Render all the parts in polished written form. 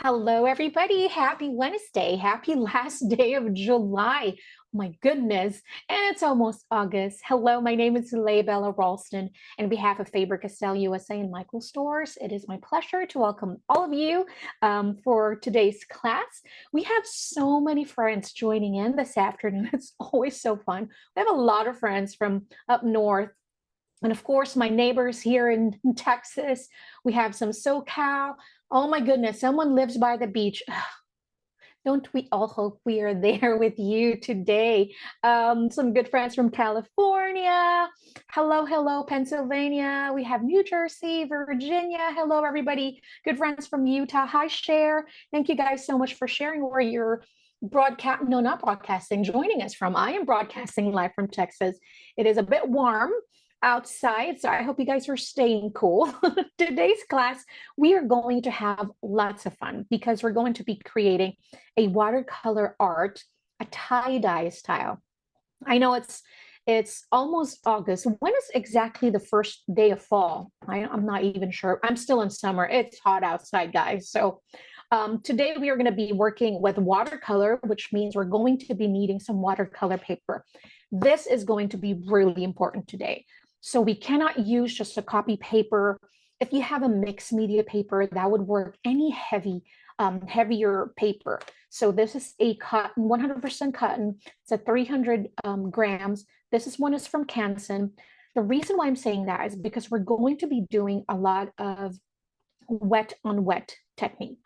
Hello, everybody. Happy Wednesday. Happy last day of July. My goodness. And it's almost August. Hello, my name is Bella Ralston. And on behalf of Faber-Castell USA and Michael Stores, it is my pleasure to welcome all of you for today's class. We have so many friends joining in this afternoon. It's always so fun. We have a lot of friends from up north, and of course, my neighbors here in Texas. We have some SoCal. Oh my goodness, someone lives by the beach. Don't we all hope we are there with you today? Some good friends from California. Hello, hello, Pennsylvania. We have New Jersey, Virginia. Hello, everybody. Good friends from Utah. Hi, Cher. Thank you guys so much for sharing where you're not broadcasting, joining us from. I am broadcasting live from Texas. It is a bit warm outside, so I hope you guys are staying cool. Today's class, we are going to have lots of fun because we're going to be creating a watercolor art, a tie-dye style. I know it's almost August. When is exactly the first day of fall? I'm not even sure. I'm still in summer. It's hot outside, guys. So today we are going to be working with watercolor, which means we're going to be needing some watercolor paper. This is going to be really important today. So we cannot use just a copy paper. If you have a mixed media paper, that would work. Any heavier paper. So this is a cotton, 100% cotton. It's a 300 grams. This one is from Canson. The reason why I'm saying that is because we're going to be doing a lot of wet on wet technique.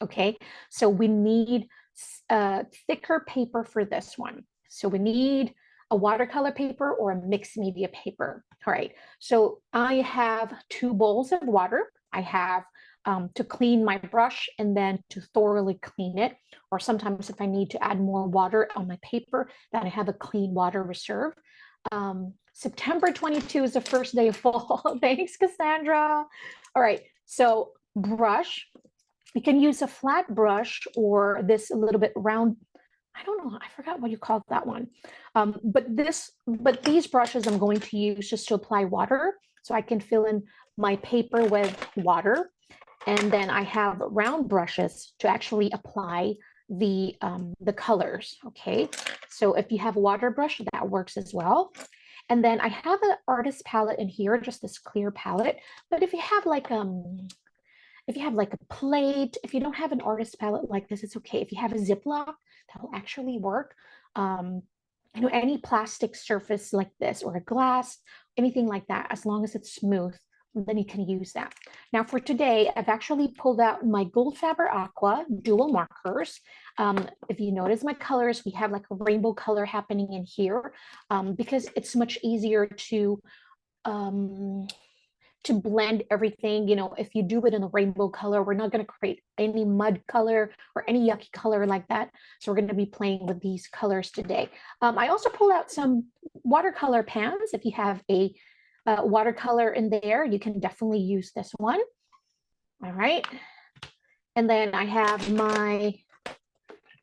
Okay, so we need thicker paper for this one. So we need a watercolor paper or a mixed media paper. All right, so I have 2 bowls of water. I have to clean my brush and then to thoroughly clean it. Or sometimes if I need to add more water on my paper, then I have a clean water reserve. September 22 is the first day of fall. Thanks, Cassandra. All right, so brush. You can use a flat brush or this a little bit round. I don't know. I forgot what you called that one. But these brushes I'm going to use just to apply water. So I can fill in my paper with water. And then I have round brushes to actually apply the colors. Okay. So if you have a water brush, that works as well. And then I have an artist palette in here, just this clear palette. But if you have like a plate, if you don't have an artist palette like this, it's okay. If you have a Ziploc, that will actually work. Any plastic surface like this or a glass, anything like that, as long as it's smooth, then you can use that. Now for today, I've actually pulled out my Goldfaber Aqua dual markers. If you notice my colors, we have like a rainbow color happening in here because it's much easier to blend everything. If you do it in a rainbow color, we're not going to create any mud color or any yucky color like that. So we're going to be playing with these colors today. I also pulled out some watercolor pans. If you have a watercolor in there, you can definitely use this one. All right. And then I have my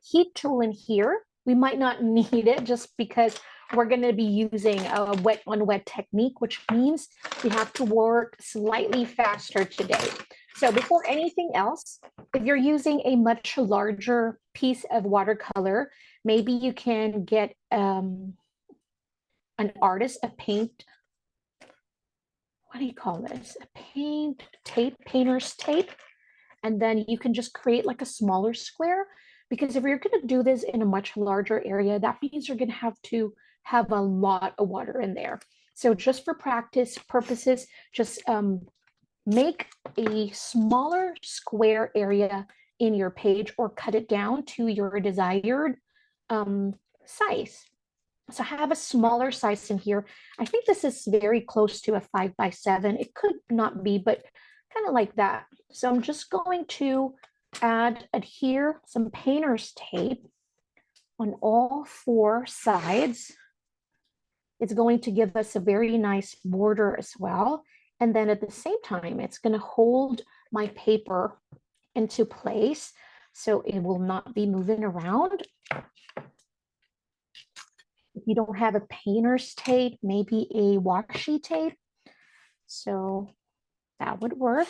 heat tool in here. We might not need it just because we're going to be using a wet on wet technique, which means we have to work slightly faster today. So before anything else, if you're using a much larger piece of watercolor, maybe you can get an artist, a paint, what do you call this? A paint tape, painter's tape. And then you can just create like a smaller square, because if you're going to do this in a much larger area, that means you're going to have a lot of water in there. So just for practice purposes, just make a smaller square area in your page or cut it down to your desired size. So I have a smaller size in here. I think this is very close to a 5x7. It could not be, but kind of like that. So I'm just going to adhere some painter's tape on all 4 sides. It's going to give us a very nice border as well. And then at the same time, it's going to hold my paper into place so it will not be moving around. If you don't have a painter's tape, maybe a washi tape. So that would work.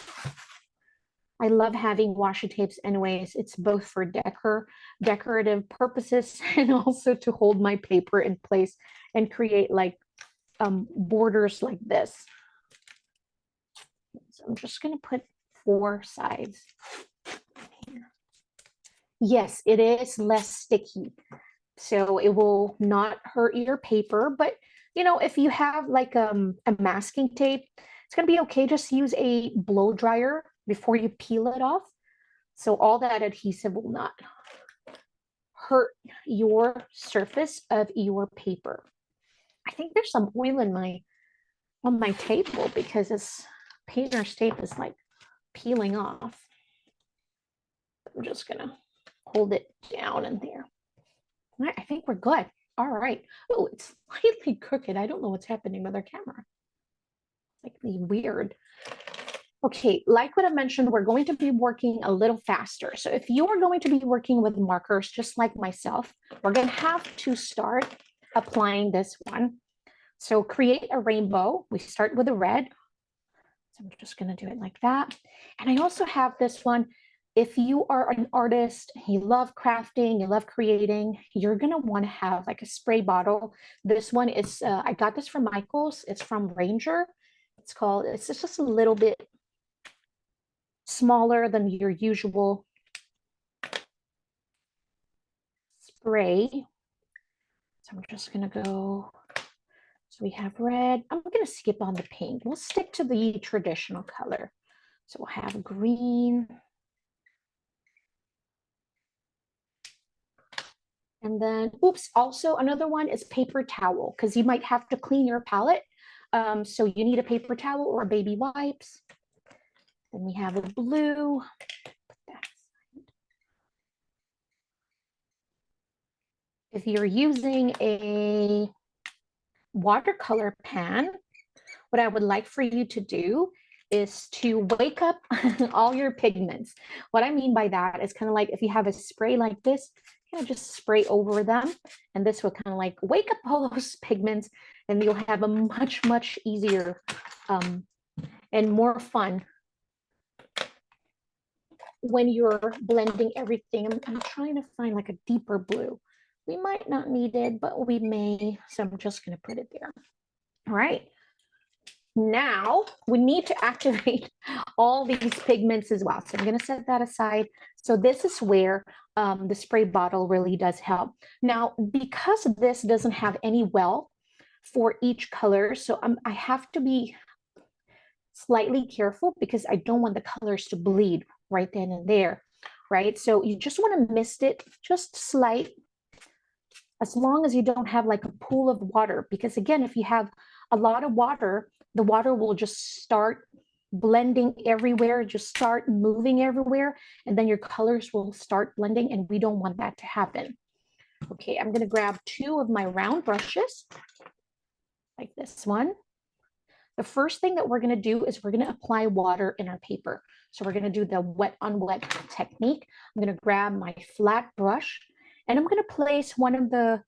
I love having washi tapes anyways. It's both for decorative purposes and also to hold my paper in place and create like borders like this. So I'm just going to put 4 sides here. Yes, it is less sticky, so it will not hurt your paper. But you know, if you have like a masking tape, it's going to be okay. Just use a blow dryer before you peel it off, so all that adhesive will not hurt your surface of your paper. I think there's some oil in on my table because this painter's tape is like peeling off. I'm just gonna hold it down in there. All right, I think we're good. All right. Oh, it's slightly crooked. I don't know what's happening with our camera. Like weird. Okay, like what I mentioned, we're going to be working a little faster. So if you are going to be working with markers, just like myself, we're going to have to start applying this one. So create a rainbow. We start with a red. So I'm just going to do it like that. And I also have this one. If you are an artist, you love crafting, you love creating, you're going to want to have like a spray bottle. This one is, I got this from Michael's. It's from Ranger. It's just a little bit smaller than your usual spray. So I'm just going to go. So we have red. I'm going to skip on the pink. We'll stick to the traditional color. So we'll have green. And then, oops, also another one is paper towel, because you might have to clean your palette. So you need a paper towel or baby wipes. Then we have a blue. If you're using a watercolor pan, what I would like for you to do is to wake up all your pigments. What I mean by that is kind of like if you have a spray like this, kind of just spray over them, and this will kind of like wake up all those pigments, and you'll have a much easier and more fun when you're blending everything. I'm trying to find like a deeper blue. We might not need it, but we may, so I'm just going to put it there. All right. Now we need to activate all these pigments as well. So I'm going to set that aside. So this is where the spray bottle really does help. Now, because this doesn't have any well for each color, so I have to be slightly careful because I don't want the colors to bleed right then and there, right? So you just want to mist it just slight, as long as you don't have like a pool of water, because again, if you have a lot of water, the water will just start blending everywhere, just start moving everywhere, and then your colors will start blending, and we don't want that to happen. Okay, I'm going to grab 2 of my round brushes, like this one. The first thing that we're going to do is we're going to apply water in our paper. So we're going to do the wet on wet technique. I'm going to grab my flat brush, and I'm going to place one of the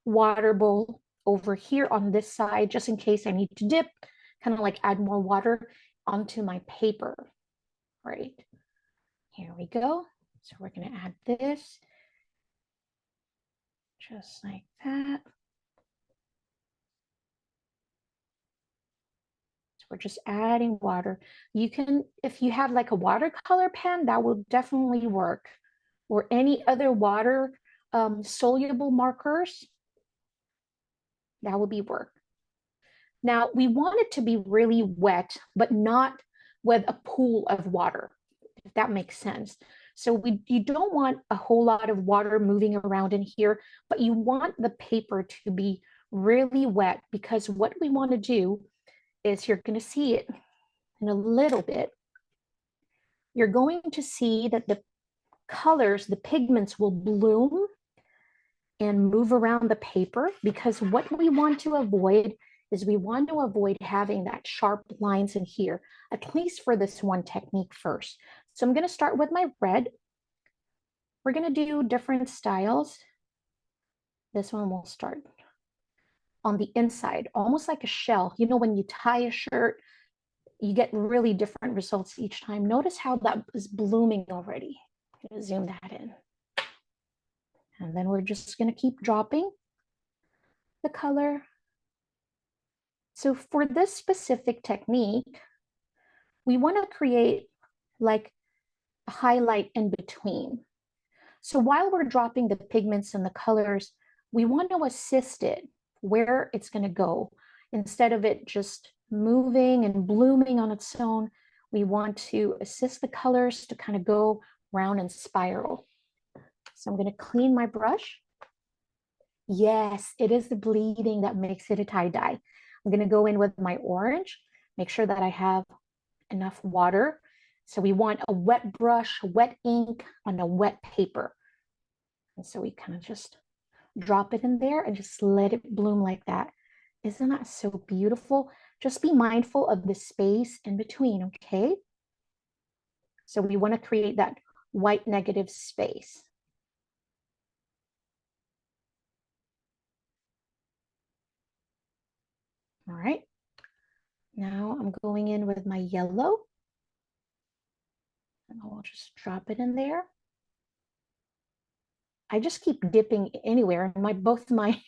water bowl over here on this side, just in case I need to dip, kind of like add more water onto my paper. Right, here we go. So we're going to add this just like that. So we're just adding water. You can, if you have like a watercolor pen, that will definitely work, or any other water soluble markers, that will be work. Now, we want it to be really wet, but not with a pool of water, if that makes sense. So you don't want a whole lot of water moving around in here, but you want the paper to be really wet, because what we want to do is, you're going to see it in a little bit. You're going to see that the colors, the pigments will bloom and move around the paper, because what we want to avoid is we want to avoid having that sharp lines in here, at least for this one technique first. So I'm going to start with my red. We're going to do different styles. This one will start on the inside, almost like a shell. You know, when you tie a shirt, you get really different results each time. Notice how that is blooming already. I'm going to zoom that in. And then we're just going to keep dropping the color. So for this specific technique, we want to create like a highlight in between. So while we're dropping the pigments and the colors, we want to assist it where it's going to go. Instead of it just moving and blooming on its own, we want to assist the colors to kind of go round and spiral. So I'm going to clean my brush. Yes, it is the bleeding that makes it a tie-dye. I'm going to go in with my orange, make sure that I have enough water. So we want a wet brush, wet ink on a wet paper. And so we kind of just drop it in there and just let it bloom like that. Isn't that so beautiful? Just be mindful of the space in between, okay? So we want to create that white negative space. All right. Now I'm going in with my yellow. And I'll just drop it in there. I just keep dipping anywhere. Both my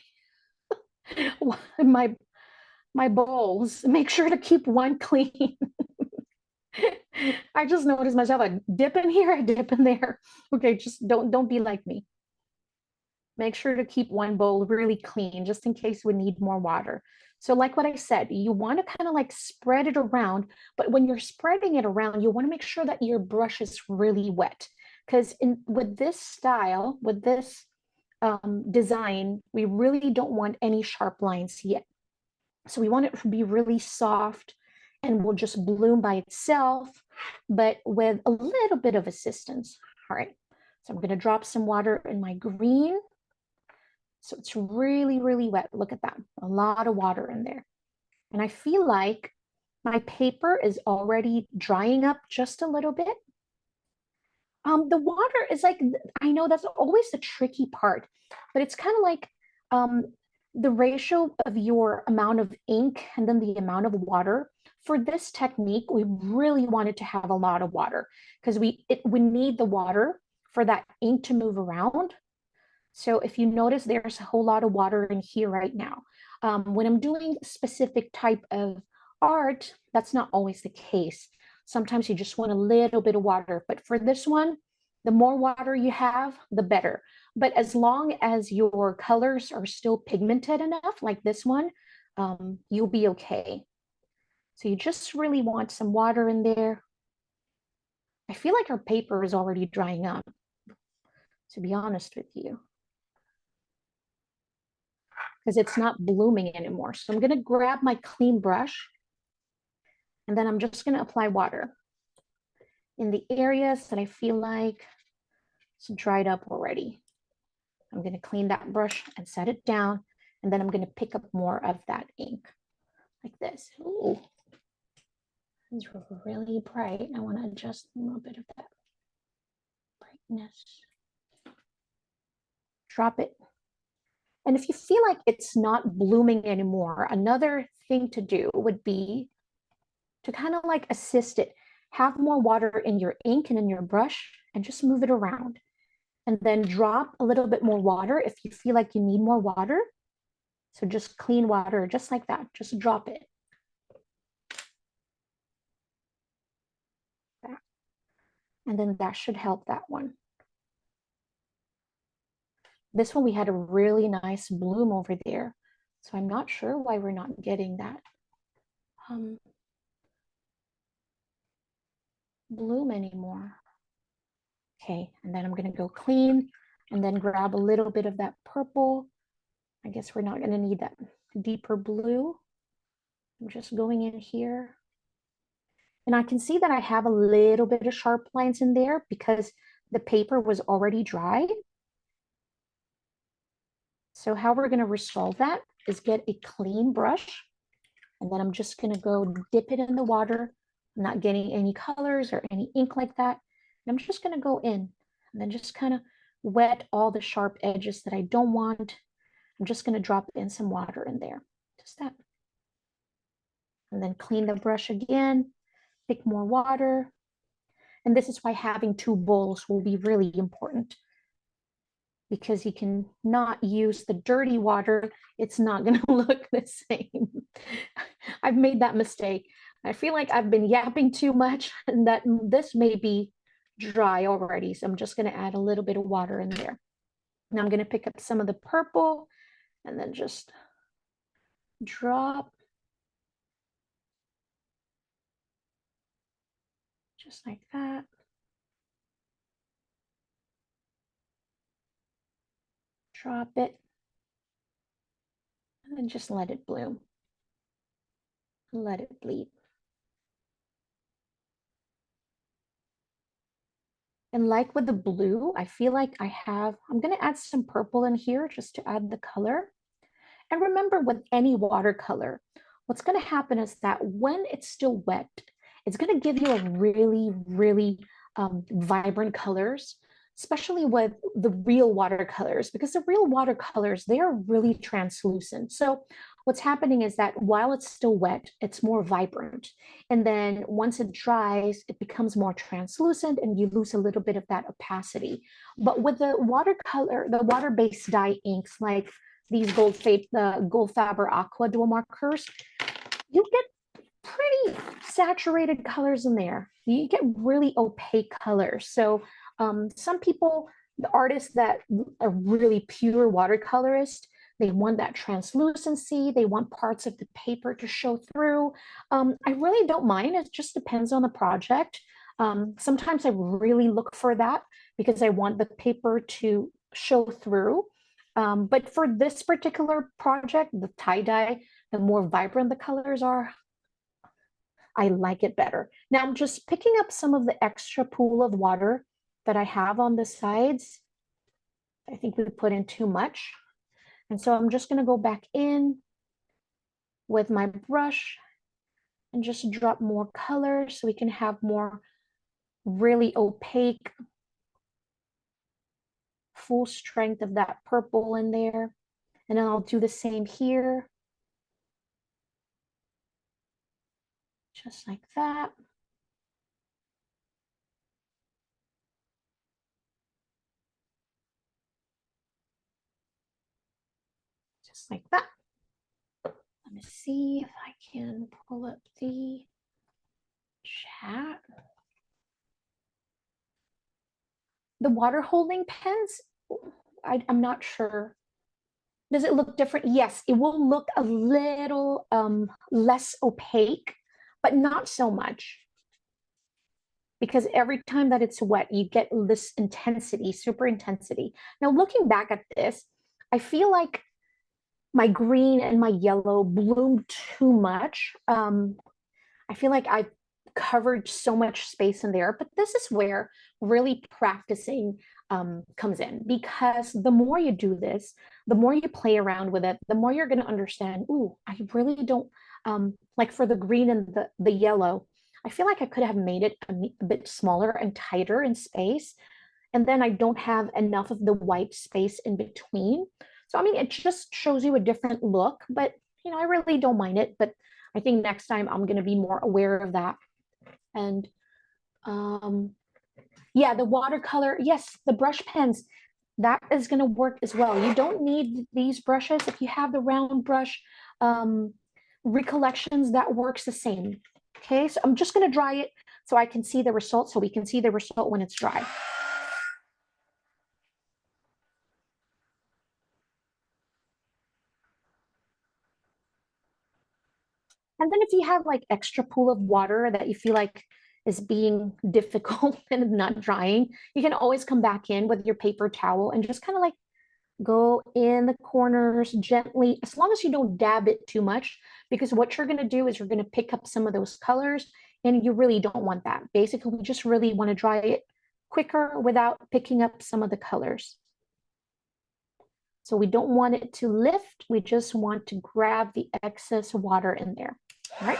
my bowls. Make sure to keep one clean. I just noticed myself. I dip in here, I dip in there. Okay, just don't be like me. Make sure to keep one bowl really clean, just in case we need more water. So like what I said, you want to kind of like spread it around, but when you're spreading it around, you want to make sure that your brush is really wet. Because with this style, with this design, we really don't want any sharp lines yet. So we want it to be really soft and will just bloom by itself, but with a little bit of assistance. All right, so I'm going to drop some water in my green. So it's really, really wet. Look at that. A lot of water in there. And I feel like my paper is already drying up just a little bit. The water is like, I know that's always the tricky part, but it's kind of like the ratio of your amount of ink and then the amount of water. For this technique, we really wanted to have a lot of water because we need the water for that ink to move around. So if you notice, there's a whole lot of water in here right now. When I'm doing specific type of art, that's not always the case. Sometimes you just want a little bit of water, but for this one, the more water you have, the better. But as long as your colors are still pigmented enough, like this one, you'll be okay. So you just really want some water in there. I feel like our paper is already drying up, to be honest with you, because it's not blooming anymore. So I'm going to grab my clean brush and then I'm just going to apply water in the areas that I feel like it's dried up already. I'm going to clean that brush and set it down, and then I'm going to pick up more of that ink like this. Ooh, it's really bright. I want to adjust a little bit of that brightness. Drop it. And if you feel like it's not blooming anymore, another thing to do would be to kind of like assist it. Have more water in your ink and in your brush and just move it around. And then drop a little bit more water if you feel like you need more water. So just clean water, just like that. Just drop it. And then that should help that one. This one, we had a really nice bloom over there. So I'm not sure why we're not getting that bloom anymore. Okay, and then I'm going to go clean and then grab a little bit of that purple. I guess we're not going to need that deeper blue. I'm just going in here. And I can see that I have a little bit of sharp lines in there because the paper was already dry. So how we're going to resolve that is get a clean brush. And then I'm just going to go dip it in the water. I'm not getting any colors or any ink like that. And I'm just going to go in and then just kind of wet all the sharp edges that I don't want. I'm just going to drop in some water in there, just that. And then clean the brush again. take more water. And this is why having two bowls will be really important, because you can not use the dirty water. It's not going to look the same. I've made that mistake. I feel like I've been yapping too much and that this may be dry already. So I'm just going to add a little bit of water in there. Now I'm going to pick up some of the purple and then just drop. Just like that. Drop it. And then just let it bloom. Let it bleed. And like with the blue, I feel like I'm going to add some purple in here just to add the color. And remember, with any watercolor, what's going to happen is that when it's still wet, it's going to give you a really, really vibrant colors, especially with the real watercolors, because the real watercolors, they are really translucent. So what's happening is that while it's still wet, it's more vibrant. And then once it dries, it becomes more translucent and you lose a little bit of that opacity. But with the watercolor, the water-based dye inks, like these Goldfaber Aqua dual markers, you get pretty saturated colors in there. You get really opaque colors. So some people, the artists that are really pure watercolorists, they want that translucency. They want parts of the paper to show through. I really don't mind. It just depends on the project. Sometimes I really look for that because I want the paper to show through. But for this particular project, the tie-dye, the more vibrant the colors are, I like it better. Now I'm just picking up some of the extra pool of water that I have on the sides. I think we put in too much. And so I'm just gonna go back in with my brush and just drop more color so we can have more really opaque, full strength of that purple in there. And then I'll do the same here. Just like that. Just like that. Let me see if I can pull up the chat. The water holding pens, I'm not sure. Does it look different? Yes, it will look a little less opaque, but not so much. Because every time that it's wet, you get this intensity, super intensity. Now, looking back at this, I feel like my green and my yellow bloomed too much. I feel like I covered so much space in there, but this is where really practicing comes in, because the more you do this, the more you play around with it, the more you're going to understand, ooh, I really don't, like for the green and the yellow, I feel like I could have made it a bit smaller and tighter in space. And then I don't have enough of the white space in between. So, I mean, it just shows you a different look, but, I really don't mind it. But I think next time I'm going to be more aware of that. And yeah, the watercolor, yes, the brush pens, that is going to work as well. You don't need these brushes. If you have the round brush recollections, that works the same. Okay, so I'm just going to dry it so I can see the result, so we can see the result when it's dry. And then if you have like extra pool of water that you feel like is being difficult and not drying, you can always come back in with your paper towel and just kind of like go in the corners gently, as long as you don't dab it too much, because what you're going to do is you're going to pick up some of those colors and you really don't want that. Basically, we just really want to dry it quicker without picking up some of the colors. So we don't want it to lift. We just want to grab the excess water in there. All right.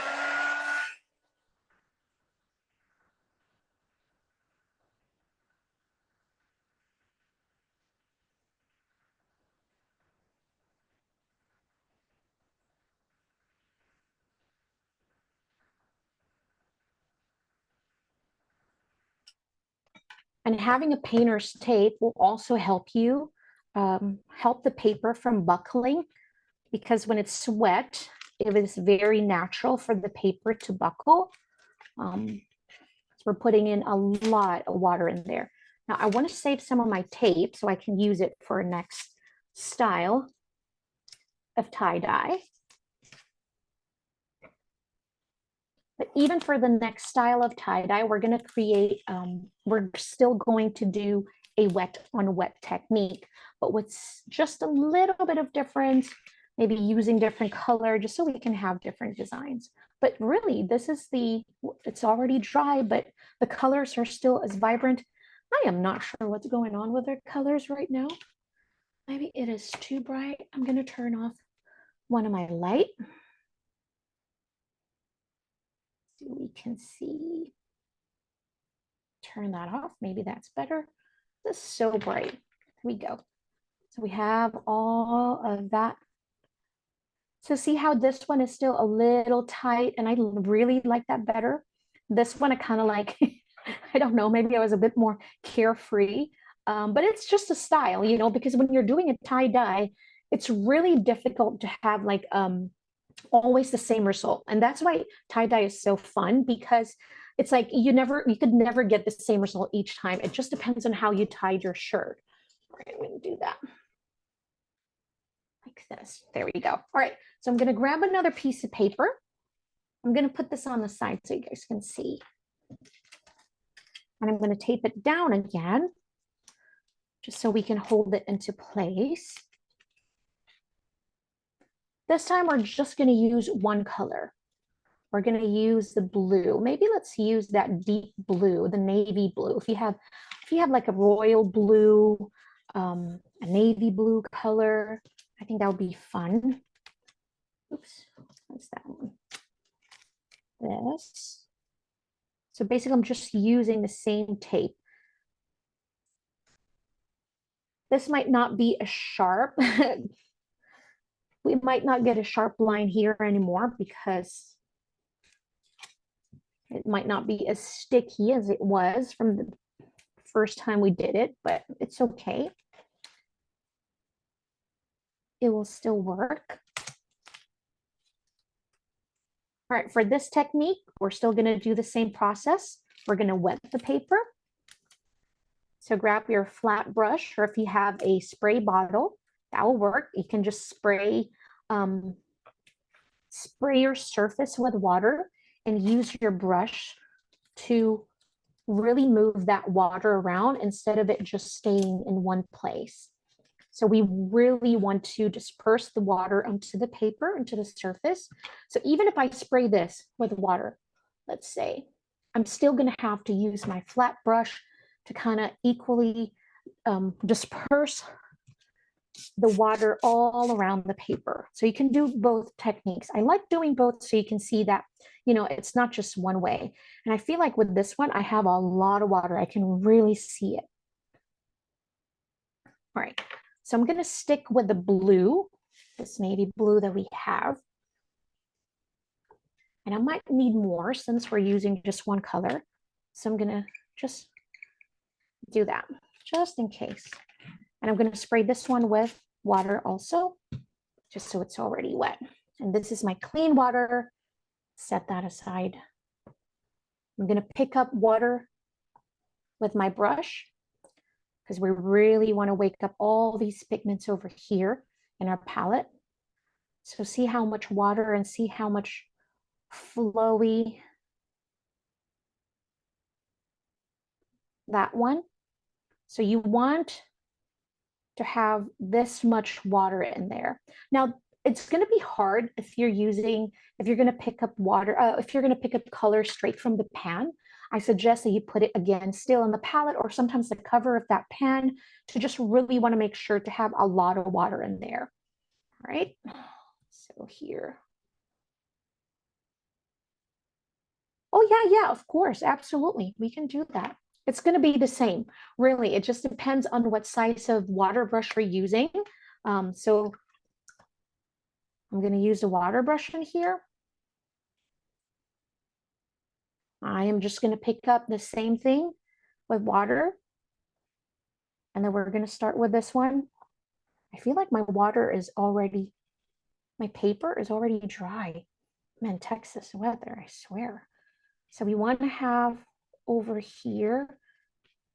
And having a painter's tape will also help you help the paper from buckling, because when it's wet, it is very natural for the paper to buckle. So we're putting in a lot of water in there. Now I want to save some of my tape so I can use it for a next style of tie-dye. But even for the next style of tie-dye, we're going to create, we're still going to do a wet on wet technique, but with just a little bit of difference, maybe using different color, just so we can have different designs. But really, this is it's already dry, but the colors are still as vibrant. I am not sure what's going on with our colors right now. Maybe it is too bright. I'm going to turn off one of my light. So we can see. Turn that off. Maybe that's better. This is so bright. Here we go. So we have all of that. So see how this one is still a little tight, and I really like that better. This one I kind of like, I don't know, maybe I was a bit more carefree, but it's just a style, you know, because when you're doing a tie-dye, it's really difficult to have like always the same result. And that's why tie-dye is so fun, because it's like you could never get the same result each time. It just depends on how you tied your shirt. All right, I'm going to do that like this. There we go. All right, so I'm going to grab another piece of paper. I'm going to put this on the side so you guys can see. And I'm going to tape it down again, just so we can hold it into place. This time we're just going to use one color. We're going to use the blue. Maybe let's use that deep blue, the navy blue. If you have like a royal blue, a navy blue color, I think that would be fun. Oops, what's that one? This. So basically, I'm just using the same tape. This might not be as sharp. We might not get a sharp line here anymore because it might not be as sticky as it was from the first time we did it, but it's okay. It will still work. All right, for this technique, we're still going to do the same process. We're going to wet the paper. So grab your flat brush, or if you have a spray bottle, that will work. You can just spray your surface with water and use your brush to really move that water around instead of it just staying in one place. So we really want to disperse the water onto the paper, onto the surface. So even if I spray this with water, let's say, I'm still going to have to use my flat brush to kind of equally disperse the water all around the paper. So you can do both techniques. I like doing both so you can see that, you know, it's not just one way. And I feel like with this one, I have a lot of water. I can really see it. All right, so I'm going to stick with the blue, this navy blue that we have. And I might need more since we're using just one color. So I'm going to just do that just in case. And I'm going to spray this one with water also, just so it's already wet. And this is my clean water. Set that aside. I'm going to pick up water with my brush because we really want to wake up all these pigments over here in our palette. So see how much water and see how much flowy that one. So you want to have this much water in there. Now, it's going to be hard if you're going to pick up water, if you're going to pick up color straight from the pan. I suggest that you put it again still in the palette or sometimes the cover of that pan to just really want to make sure to have a lot of water in there. All right, so here. Oh yeah, of course, absolutely. We can do that. It's going to be the same, really. It just depends on what size of water brush we're using. So I'm going to use the water brush in here. I am just going to pick up the same thing with water And then we're going to start with this one. I feel like my paper is already dry. Man, Texas weather, I swear. So we want to have over here,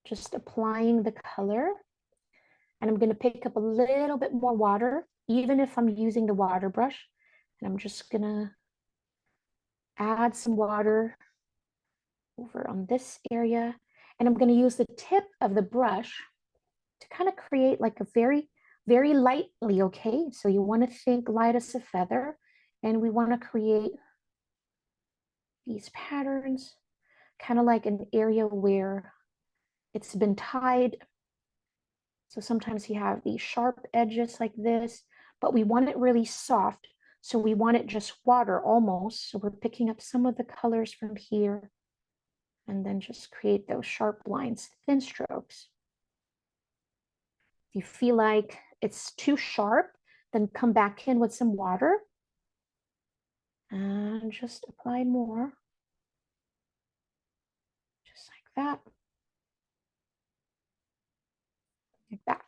just applying the color. And I'm going to pick up a little bit more water, even if I'm using the water brush. And I'm just going to add some water over on this area. And I'm going to use the tip of the brush to kind of create like a very, very lightly, okay? So you want to think light as a feather. And we want to create these patterns, kind of like an area where it's been tied. So sometimes you have these sharp edges like this, but we want it really soft. So we want it just water almost. So we're picking up some of the colors from here and then just create those sharp lines, thin strokes. If you feel like it's too sharp, then come back in with some water and just apply more. Just like that. Like that.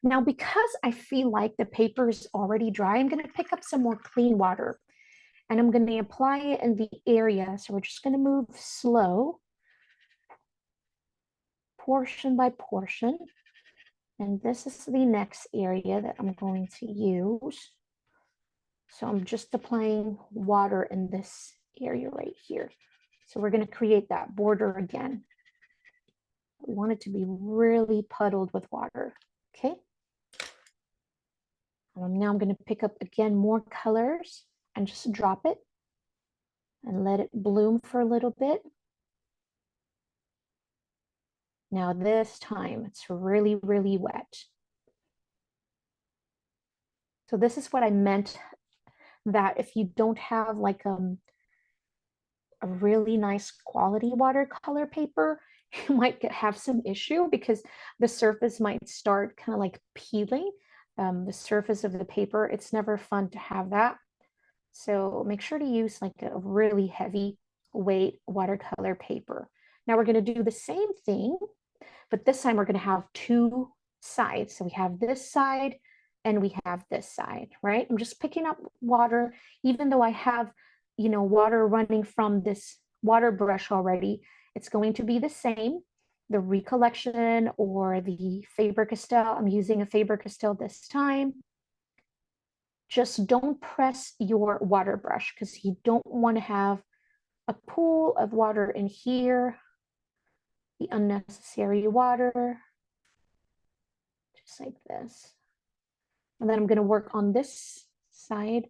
Now, because I feel like the paper is already dry, I'm going to pick up some more clean water and I'm going to apply it in the area. So we're just going to move slow, portion by portion. And this is the next area that I'm going to use. So I'm just applying water in this area right here. So we're going to create that border again. We want it to be really puddled with water. Okay. Now I'm going to pick up again more colors and just drop it and let it bloom for a little bit. Now this time it's really, really wet. So this is what I meant, that if you don't have like a really nice quality watercolor paper, you might have some issue because the surface might start kind of like peeling the surface of the paper. It's never fun to have that. So make sure to use like a really heavy weight watercolor paper. Now we're going to do the same thing, but this time we're going to have two sides. So we have this side and we have this side, right? I'm just picking up water, even though I have, water running from this water brush already. It's going to be the same. The Recollection or the Faber-Castell, I'm using a Faber-Castell this time. Just don't press your water brush because you don't want to have a pool of water in here, the unnecessary water, just like this. And then I'm going to work on this side.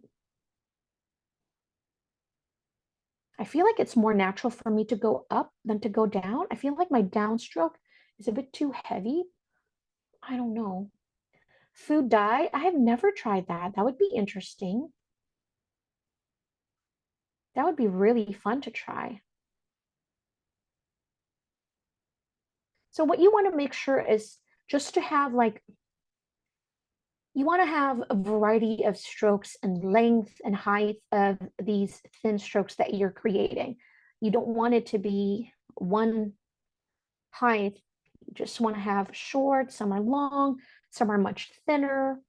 I feel like it's more natural for me to go up than to go down. I feel like my downstroke is a bit too heavy. I don't know. Food dye, I have never tried that. That would be interesting. That would be really fun to try. So what you want to make sure is just to have like, you want to have a variety of strokes and length and height of these thin strokes that you're creating. You don't want it to be one height. You just want to have short, some are long, some are much thinner.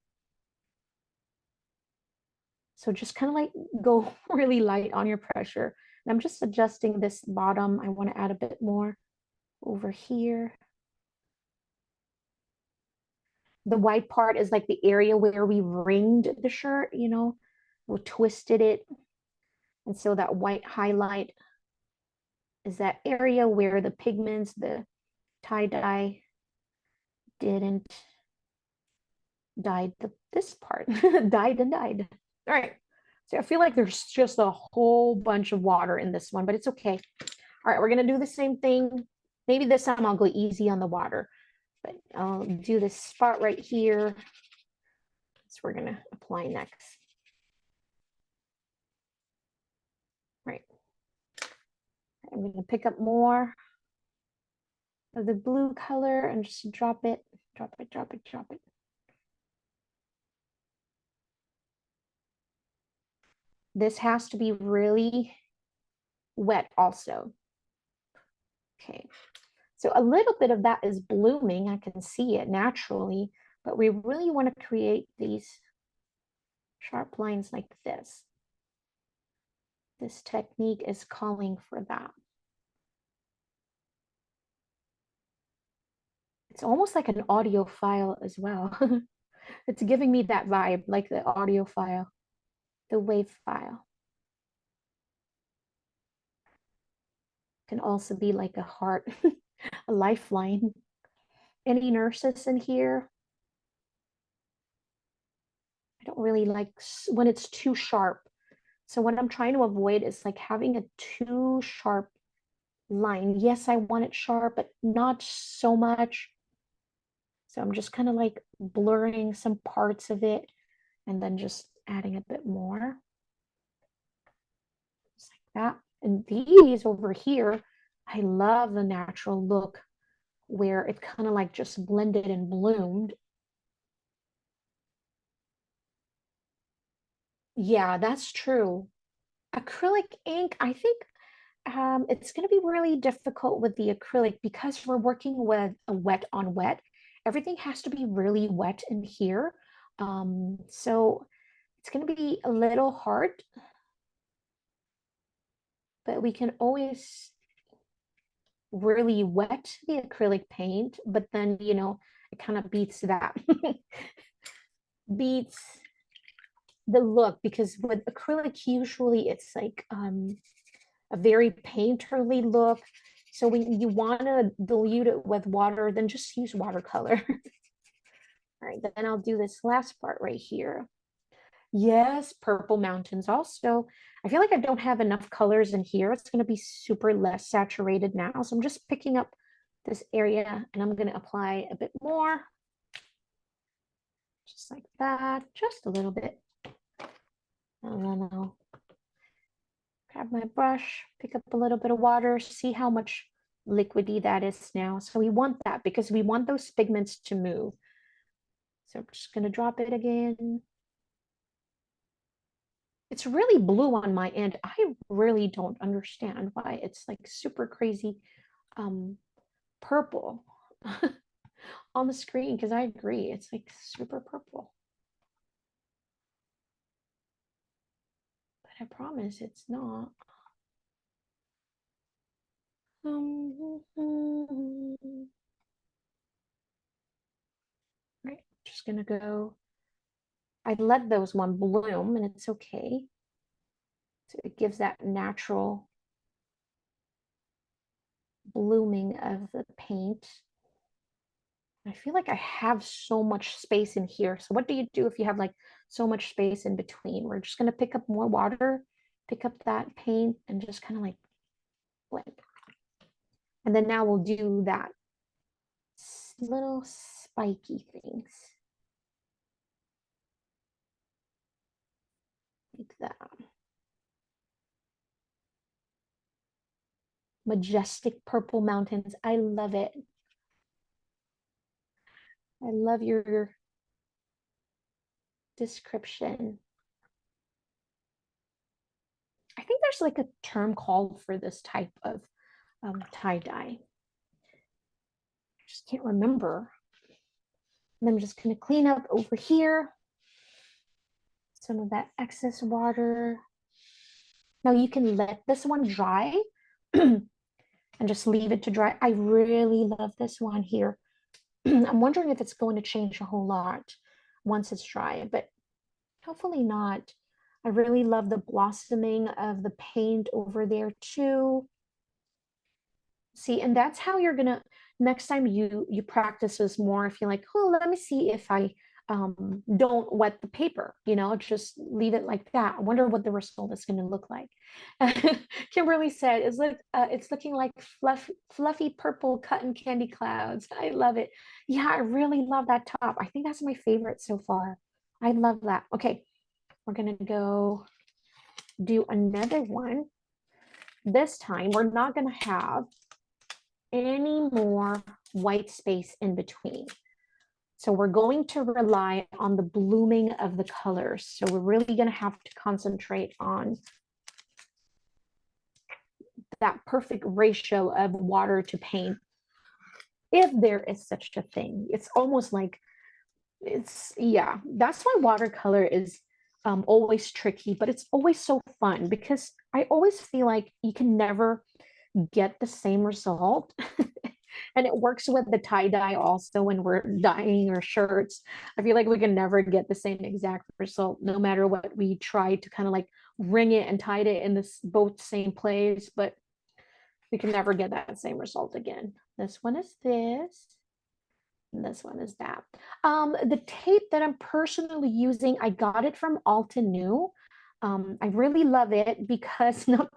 So just kind of like go really light on your pressure. And I'm just adjusting this bottom. I want to add a bit more over here. The white part is like the area where we ringed the shirt, we twisted it. And so that white highlight is that area where the pigments, the tie-dye didn't dyed this part, dyed and dyed. All right. So I feel like there's just a whole bunch of water in this one, but it's okay. All right, we're gonna do the same thing. Maybe this time I'll go easy on the water, but I'll do this spot right here. So we're gonna apply next. Right. I'm gonna pick up more of the blue color and just drop it, drop it, drop it, drop it. This has to be really wet also. Okay, So a little bit of that is blooming. I can see it naturally, but we really want to create these sharp lines like this. This technique is calling for that. It's almost like an audio file as well. It's giving me that vibe, like the audio file, the wave file. Can also be like a heart, a lifeline. Any nurses in here? I don't really like when it's too sharp. So what I'm trying to avoid is like having a too sharp line. Yes, I want it sharp, but not so much. So I'm just kind of like blurring some parts of it and then just adding a bit more. Just like that. And these over here, I love the natural look where it kind of like just blended and bloomed. Yeah, that's true. Acrylic ink, I think it's going to be really difficult with the acrylic because we're working with a wet on wet. Everything has to be really wet in here. So it's going to be a little hard, but we can always really wet the acrylic paint, but then, you know, it kind of beats that, beats the look because with acrylic, usually it's like a very painterly look. So when you want to dilute it with water, then just use watercolor. All right, then I'll do this last part right here. Yes, purple mountains also. I feel like I don't have enough colors in here. It's going to be super less saturated now. So I'm just picking up this area and I'm going to apply a bit more. Just like that, just a little bit. And then I'll grab my brush, pick up a little bit of water, see how much liquidy that is now. So we want that because we want those pigments to move. So I'm just going to drop it again. It's really blue on my end. I really don't understand why it's like super crazy purple on the screen because I agree. It's like super purple. But I promise it's not. Right, just gonna go. I let those one bloom and it's okay. So it gives that natural blooming of the paint. I feel like I have so much space in here. So what do you do if you have like so much space in between? We're just going to pick up more water, pick up that paint and just kind of like blend. And then now we'll do that little spiky things. Like that. Majestic purple mountains. I love it. I love your description. I think there's like a term called for this type of tie-dye. I just can't remember. And I'm just going to clean up over here some of that excess water. Now you can let this one dry and just leave it to dry. I really love this one here. I'm wondering if it's going to change a whole lot once it's dry, but hopefully not. I really love the blossoming of the paint over there too. See, and that's how you're gonna, next time you practice this more, if you're like, oh, let me see if I don't wet the paper, you know, just leave it like that. I wonder what the result is going to look like. Kimberly said, it's looking like fluffy purple cotton candy clouds. I love it. Yeah, I really love that top. I think that's my favorite so far. I love that. Okay, we're going to go do another one. This time, we're not going to have any more white space in between. So we're going to rely on the blooming of the colors. So we're really going to have to concentrate on that perfect ratio of water to paint. if there is such a thing. It's almost like yeah, that's why watercolor is always tricky, but it's always so fun because I always feel like you can never get the same result. And it works with the tie-dye also when we're dyeing our shirts. I feel like we can never get the same exact result no matter what we try to kind of like ring it and tie it in this both same place, but we can never get that same result again. This one is this. And this one is that. The tape that I'm personally using, I got it from Alton New. I really love it because not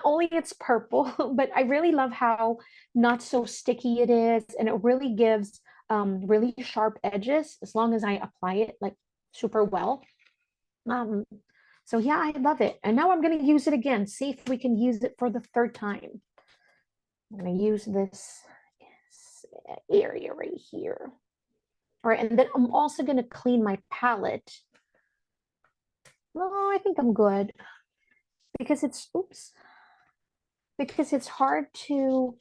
only it's purple, but I really love how not so sticky it is, and it really gives really sharp edges as long as I apply it like super well. Um, so yeah, I love it. And now I'm going to use it again, see if we can use it for the third time. I'm going to use this area right here. All right, and then I'm also going to clean my palette. Oh, I think I'm good because because it's hard to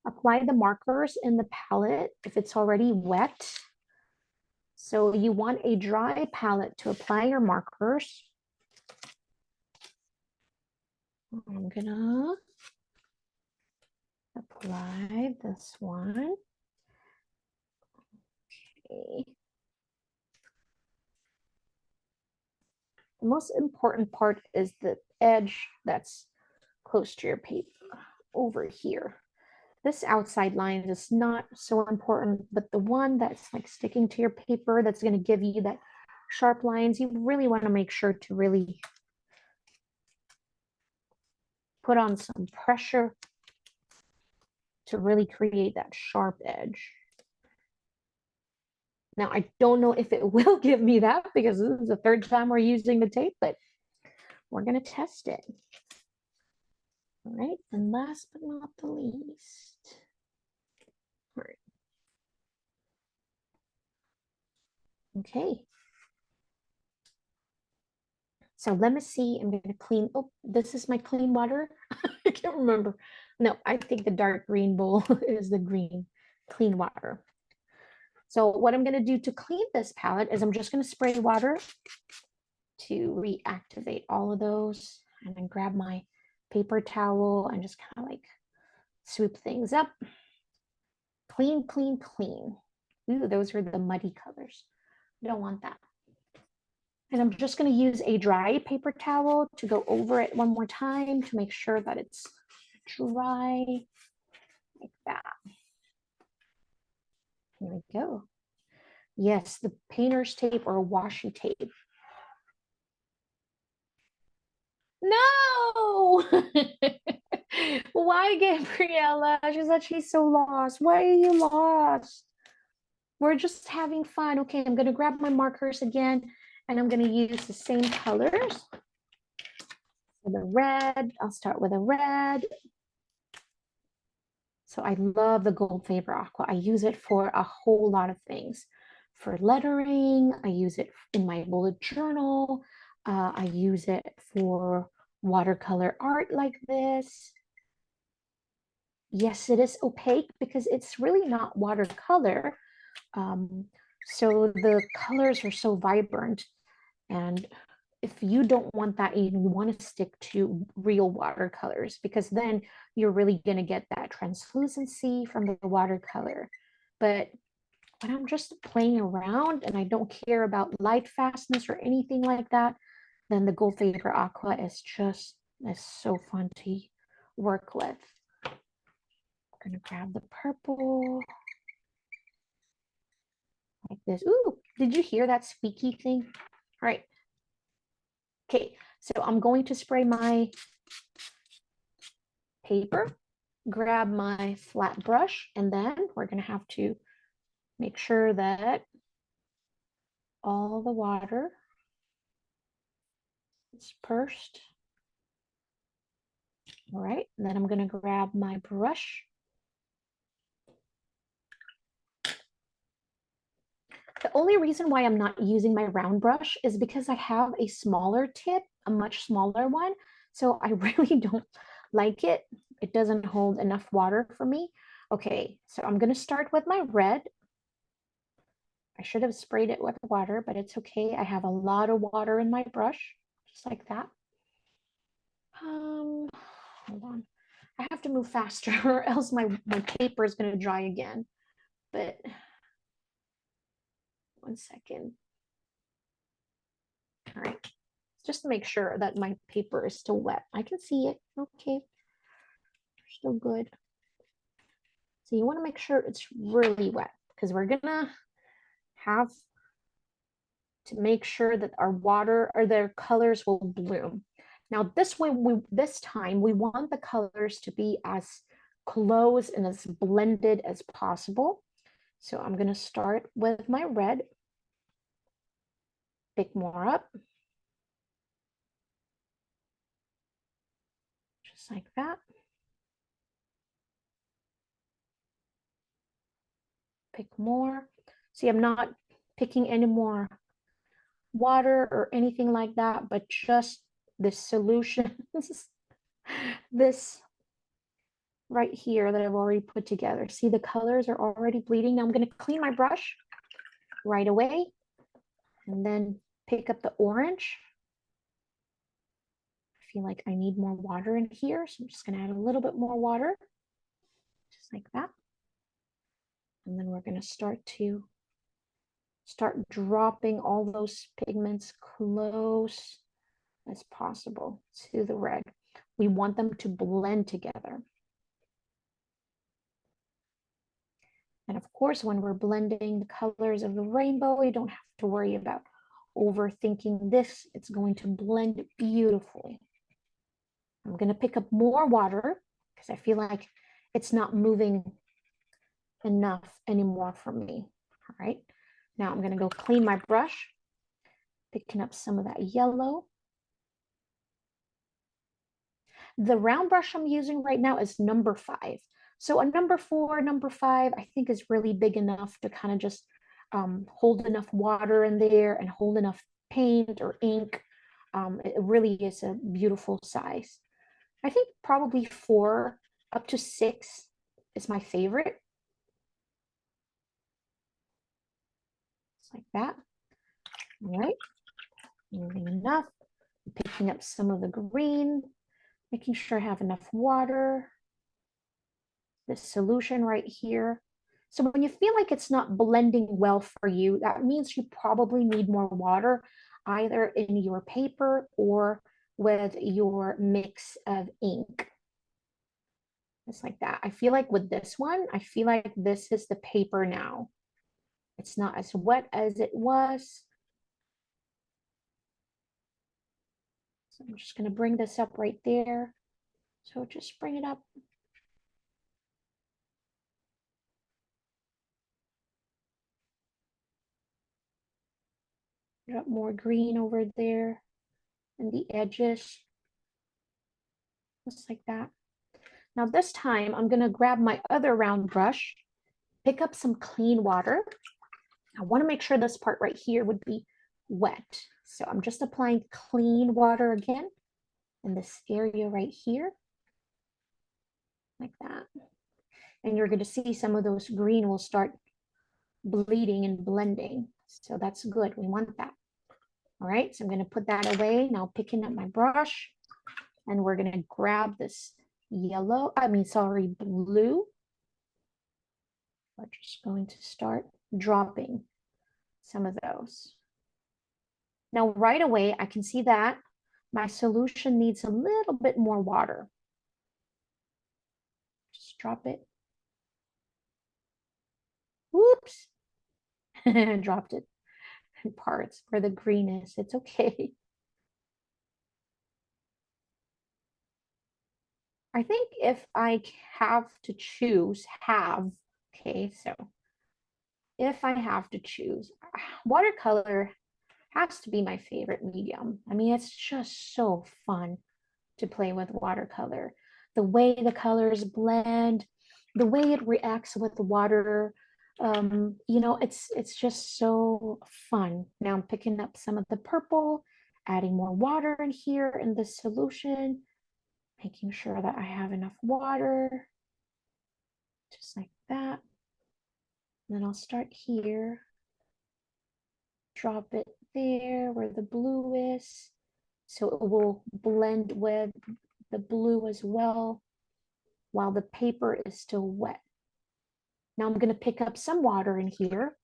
apply the markers in the palette if it's already wet. So you want a dry palette to apply your markers. I'm gonna apply this one. Okay. The most important part is the edge that's close to your paper over here. This outside line is not so important, but the one that's like sticking to your paper that's going to give you that sharp lines, you really want to make sure to really put on some pressure to really create that sharp edge. Now, I don't know if it will give me that because this is the third time we're using the tape, but we're going to test it. All right, and last but not the least. All right. Okay. So let me see, I'm going to clean, oh, this is my clean water. I can't remember. No, I think the dark green bowl is the green clean water. So what I'm going to do to clean this palette is I'm just going to spray water to reactivate all of those, and then grab my paper towel and just kind of like swoop things up. Clean, clean, clean. Ooh, those are the muddy colors. I don't want that. And I'm just going to use a dry paper towel to go over it one more time to make sure that it's dry like that. Here we go. Yes, the painter's tape or washi tape. No! Why, Gabriella? She said she's so lost. Why are you lost? We're just having fun. Okay, I'm going to grab my markers again, and I'm going to use the same colors. For the red, I'll start with a red. So I love the Goldfaber Aqua. I use it for a whole lot of things. For lettering, I use it in my bullet journal. I use it for watercolor art like this. Yes, it is opaque because it's really not watercolor. So the colors are so vibrant, and if you don't want that, you want to stick to real watercolors because then you're really going to get that translucency from the watercolor. But when I'm just playing around and I don't care about light fastness or anything like that, then the Goldfaber Aqua is so fun to work with. I'm going to grab the purple like this. Ooh, did you hear that squeaky thing? All right. Okay, so I'm going to spray my paper, grab my flat brush, and then we're going to have to make sure that all the water is dispersed. All right, and then I'm going to grab my brush. The only reason why I'm not using my round brush is because I have a smaller tip, a much smaller one. So I really don't like it. It doesn't hold enough water for me. Okay, so I'm going to start with my red. I should have sprayed it with water, but it's okay. I have a lot of water in my brush, just like that. Hold on. I have to move faster or else my paper is going to dry again. But 1 second. All right. Just to make sure that my paper is still wet. I can see it. Okay. Still good. So you want to make sure it's really wet because we're going to have to make sure that our water or their colors will bloom. Now this time we want the colors to be as close and as blended as possible. So I'm going to start with my red, pick more up, just like that. Pick more. See, I'm not picking any more water or anything like that, but just this solution, this right here that I've already put together. See, the colors are already bleeding. Now I'm going to clean my brush right away and then pick up the orange. I feel like I need more water in here, so I'm just going to add a little bit more water, just like that. And then we're going to start dropping all those pigments close as possible to the red. We want them to blend together. And of course, when we're blending the colors of the rainbow, you don't have to worry about overthinking this. It's going to blend beautifully. I'm going to pick up more water because I feel like it's not moving enough anymore for me. All right. Now I'm going to go clean my brush, picking up some of that yellow. The round brush I'm using right now is number 5. So a number 4, number 5, I think is really big enough to kind of just hold enough water in there and hold enough paint or ink. It really is a beautiful size. I think probably 4 up to 6 is my favorite. Just like that. All right, moving enough. Picking up some of the green, making sure I have enough water. This solution right here. So when you feel like it's not blending well for you, that means you probably need more water, either in your paper or with your mix of ink. Just like that. I feel like with this one, I feel like this is the paper now. It's not as wet as it was. So I'm just going to bring this up right there. So just bring it up. Drop more green over there and the edges. Just like that. Now this time I'm going to grab my other round brush, pick up some clean water. I want to make sure this part right here would be wet. So I'm just applying clean water again in this area right here, like that. And you're going to see some of those green will start bleeding and blending. So that's good. We want that. All right, so I'm going to put that away. Now picking up my brush, and we're going to grab this blue. We're just going to start dropping some of those. Now, right away, I can see that my solution needs a little bit more water. Just drop it. Whoops. Dropped it in parts where the green is. It's okay. I think if I have to choose, okay, so if I have to choose, watercolor has to be my favorite medium. I mean, it's just so fun to play with watercolor. The way the colors blend, the way it reacts with the water, you know, it's just so fun. Now I'm picking up some of the purple, adding more water in here in this solution, making sure that I have enough water just like that. And then I'll start here, drop it there where the blue is, so it will blend with the blue as well while the paper is still wet. Now I'm going to pick up some water in here,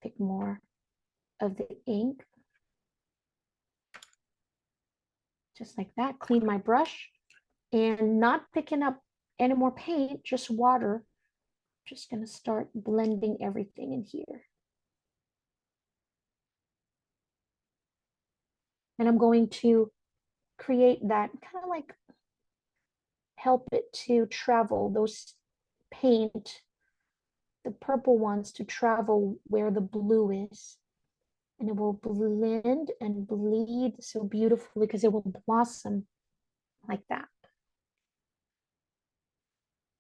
pick more of the ink, just like that. Clean my brush and not picking up any more paint, just water. Just going to start blending everything in here. And I'm going to create that kind of like help it to travel, those paint, the purple ones to travel where the blue is. And it will blend and bleed so beautifully because it will blossom like that.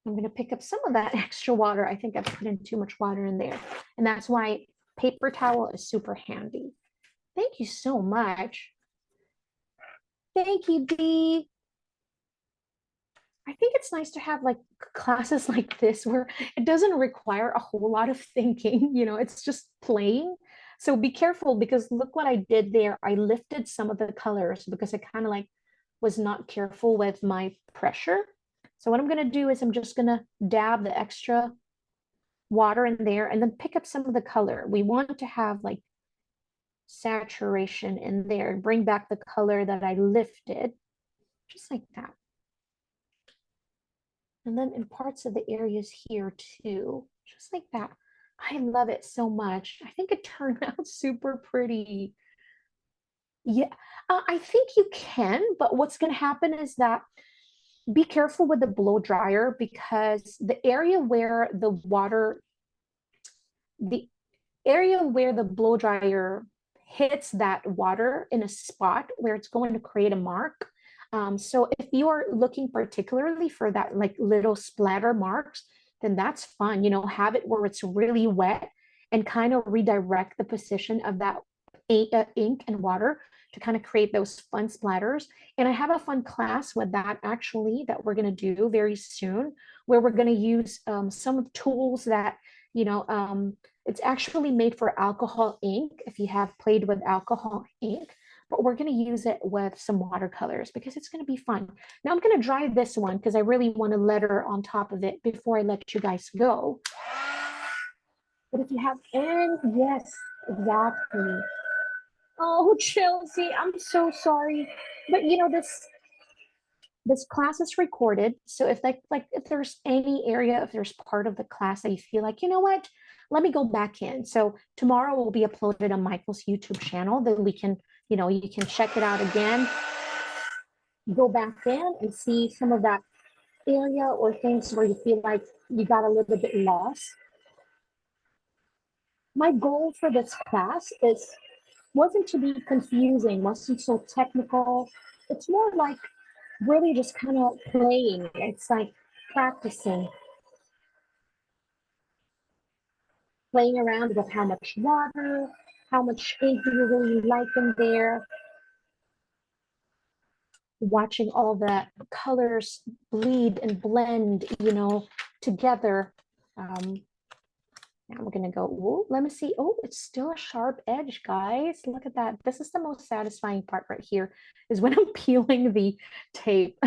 I'm going to pick up some of that extra water. I think I've put in too much water in there. And that's why paper towel is super handy. Thank you so much. Thank you, Dee. I think it's nice to have like classes like this where it doesn't require a whole lot of thinking, you know, it's just playing. So be careful because look what I did there. I lifted some of the colors because I kind of like was not careful with my pressure. So what I'm going to do is I'm just going to dab the extra water in there and then pick up some of the color. We want to have like saturation in there, bring back the color that I lifted, just like that. And then in parts of the areas here too, just like that. I love it so much. I think it turned out super pretty. Yeah, I think you can, but what's going to happen is that be careful with the blow dryer because the area where the blow dryer hits that water in a spot where it's going to create a mark. So if you are looking particularly for that like little splatter marks, then that's fun. You know, have it where it's really wet and kind of redirect the position of that ink and water to kind of create those fun splatters. And I have a fun class with that actually that we're going to do very soon, where we're going to use some of the tools that, you know, it's actually made for alcohol ink if you have played with alcohol ink, but we're going to use it with some watercolors because it's going to be fun. Now I'm going to dry this one because I really want to letter on top of it before I let you guys go. But if you have, and yes, exactly. Oh, Chelsea, I'm so sorry. But you know, this class is recorded. So if if there's any area, if there's part of the class that you feel like, you know what, let me go back in. So tomorrow will be uploaded on Michael's YouTube channel. Then we can, you know, you can check it out again, go back in and see some of that area or things where you feel like you got a little bit lost. My goal for this class wasn't to be confusing, wasn't so technical. It's more like really just kind of playing. It's like practicing, playing around with how much water, how much ink do you really like in there, watching all the colors bleed and blend, you know, together. Now we're gonna go, whoa, let me see. Oh, it's still a sharp edge, guys. Look at that. This is the most satisfying part right here, is when I'm peeling the tape.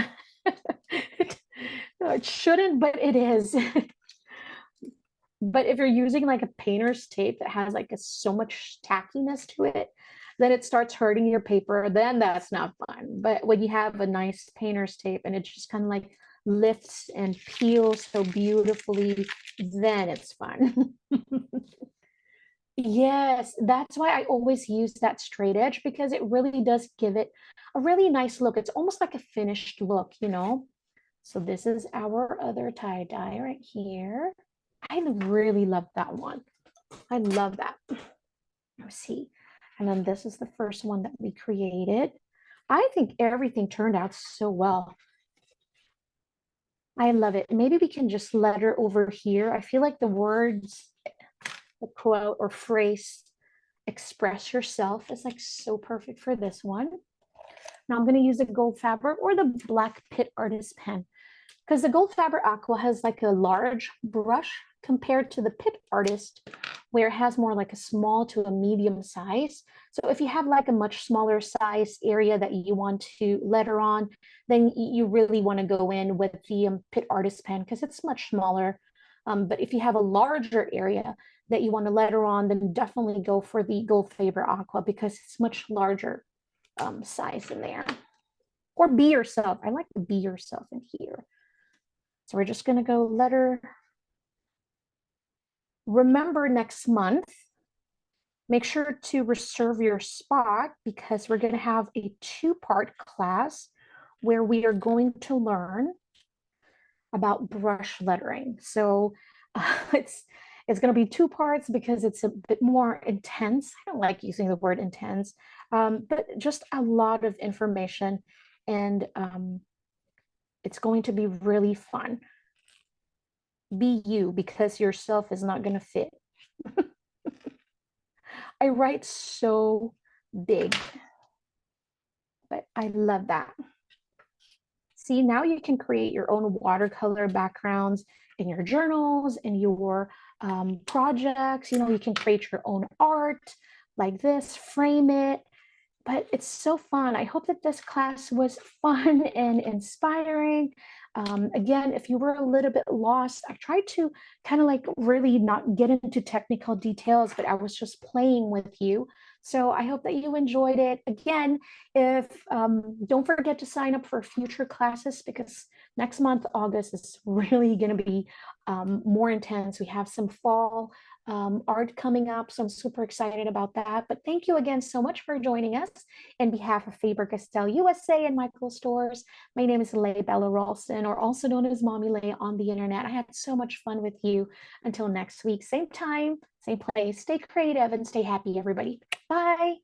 No, it shouldn't, but it is. But if you're using like a painter's tape that has like so much tackiness to it, then it starts hurting your paper. Then that's not fun. But when you have a nice painter's tape and it just kind of like lifts and peels so beautifully, then it's fun. Yes, that's why I always use that straight edge because it really does give it a really nice look. It's almost like a finished look, you know? So this is our other tie-dye right here. I really love that one. I love that. Let's see. And then this is the first one that we created. I think everything turned out so well. I love it. Maybe we can just letter over here. I feel like the words, the quote or phrase, express yourself is like so perfect for this one. Now I'm going to use the Goldfaber or the Black Pit Artist pen. because the Goldfaber Aqua has like a large brush compared to the Pit Artist, where it has more like a small to a medium size. So if you have like a much smaller size area that you want to letter on, then you really want to go in with the Pit Artist pen because it's much smaller. But if you have a larger area that you want to letter on, then definitely go for the Goldfaber Aqua because it's much larger size in there. Or be yourself. I like to be yourself in here. So we're just going to go letter. Remember next month, make sure to reserve your spot because we're going to have a two-part class where we are going to learn about brush lettering. So it's going to be two parts because it's a bit more intense. I don't like using the word intense, but just a lot of information, and it's going to be really fun. Be you, because yourself is not going to fit. I write so big, but I love that. See, now you can create your own watercolor backgrounds in your journals, in your projects. You know, you can create your own art like this, frame it. But it's so fun. I hope that this class was fun and inspiring. Again, if you were a little bit lost, I tried to kind of like really not get into technical details, but I was just playing with you. So I hope that you enjoyed it. Again, if don't forget to sign up for future classes because next month, August, is really going to be more intense. We have some fall art coming up, so I'm super excited about that. But thank you again so much for joining us. On behalf of Faber-Castell USA and Michael Stores, my name is Bella Ralston, or also known as Mommy Lay on the internet. I had so much fun with you. Until next week, same time, same place. Stay creative and stay happy, everybody. Bye.